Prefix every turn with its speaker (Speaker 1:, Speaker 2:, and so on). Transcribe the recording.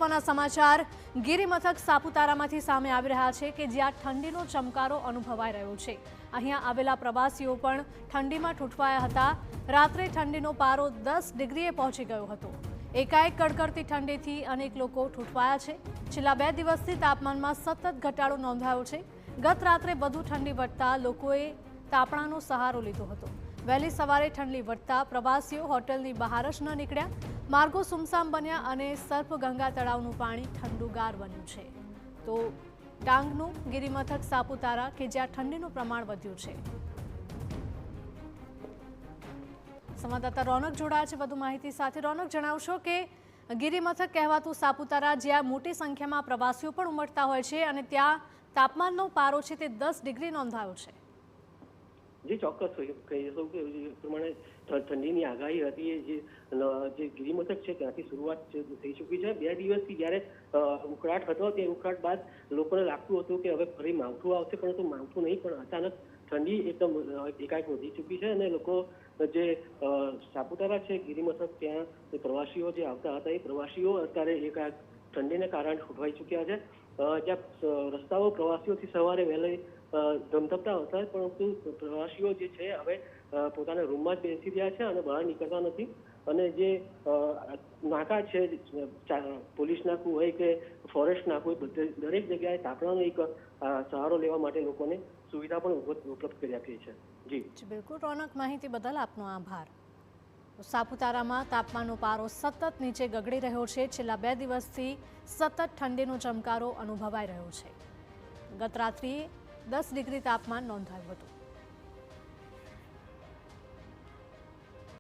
Speaker 1: મહત્વના સમાચાર ગિરિમથક સાપુતારામાંથી સામે આવી રહ્યા છે કે જ્યાં ઠંડીનો ચમકારો અનુભવાઈ રહ્યો છે। અહીંયા આવેલા પ્રવાસીઓ પણ ઠંડીમાં ઠૂંઠવાયા હતા। રાત્રે ઠંડીનો પારો 10 ડિગ્રીએ પહોંચી ગયો હતો। એકાએક કડકડતી ઠંડીથી અનેક લોકો ઠૂંઠવાયા છે। છેલ્લા 2 દિવસથી તાપમાનમાં સતત ઘટાડો નોંધાયો છે। ગત રાત્રે વધુ ઠંડી વધતા લોકોએ તાપણાનો સહારો લીધો હતો। વહેલી સવારે ઠંડી વધતા પ્રવાસીઓ હોટલની બહાર જ ન નીકળ્યા। માર્ગો સુમસામ બન્યા અને સર્પગંગા તળાવનું પાણી ઠંડુગાર બન્યું છે। તો ડાંગનું ગિરિમથક સાપુતારા કે જ્યાં ઠંડીનું પ્રમાણ વધ્યું છે। સંવાદદાતા રોનક જોડાયા છે વધુ માહિતી સાથે। રોનક, જણાવશો કે ગિરિમથક કહેવાતું સાપુતારા જ્યાં મોટી સંખ્યામાં પ્રવાસીઓ પણ ઉમટતા હોય છે અને ત્યાં તાપમાનનો પારો છે તે 10 ડિગ્રી નોંધાયો છે।
Speaker 2: જી ચોક્કસ કહીશું કે પ્રમાણે ઠંડીની આગાહી હતી જે ગિરિમથક છે ત્યાંથી શરૂઆત થઈ ચૂકી છે। 2 દિવસથી જ્યારે ઉકળાટ હતો તે ઉકળાટ બાદ લોકોને લાગતું હતું કે હવે ફરી માવઠું આવશે, પરંતુ માવઠું નહીં, પણ અચાનક ઠંડી એકદમ એકાએક વધી ચૂકી છે અને લોકો જે સાપુતારા છે ગિરિમથક ત્યાં પ્રવાસીઓ જે આવતા હતા એ પ્રવાસીઓ અત્યારે એકાએક ઠંડીને કારણે ઠૂંઠવાઈ ચૂક્યા છે। જ્યાં રસ્તાઓ પ્રવાસીઓથી સવારે વહેલી ધમધમતા હતા, પરંતુ પ્રવાસીઓ જે છે હવે પોતાના રૂમમાં જ બેસી રહ્યા છે અને બહાર નીકળતા નથી। અને જે નાકા છે પોલીસ નાકું હોય કે ફોરેસ્ટ નાકું હોય, દરેક જગ્યાએ તાપણાનો એક સહારો લેવા માટે લોકોને સુવિધા પણ ઉપલબ્ધ કરી આપી છે। જી
Speaker 1: બિલકુલ રોનક, માહિતી બદલ આપનો આભાર। સાપુતારામાં તાપમાનનો પારો સતત નીચે ગગડી રહ્યો છે। છેલ્લા 2 દિવસથી સતત ઠંડીનો ચમકારો અનુભવાઈ રહ્યો છે। ગત રાત્રિએ 10 ડિગ્રી તાપમાન નોંધાયું હતું।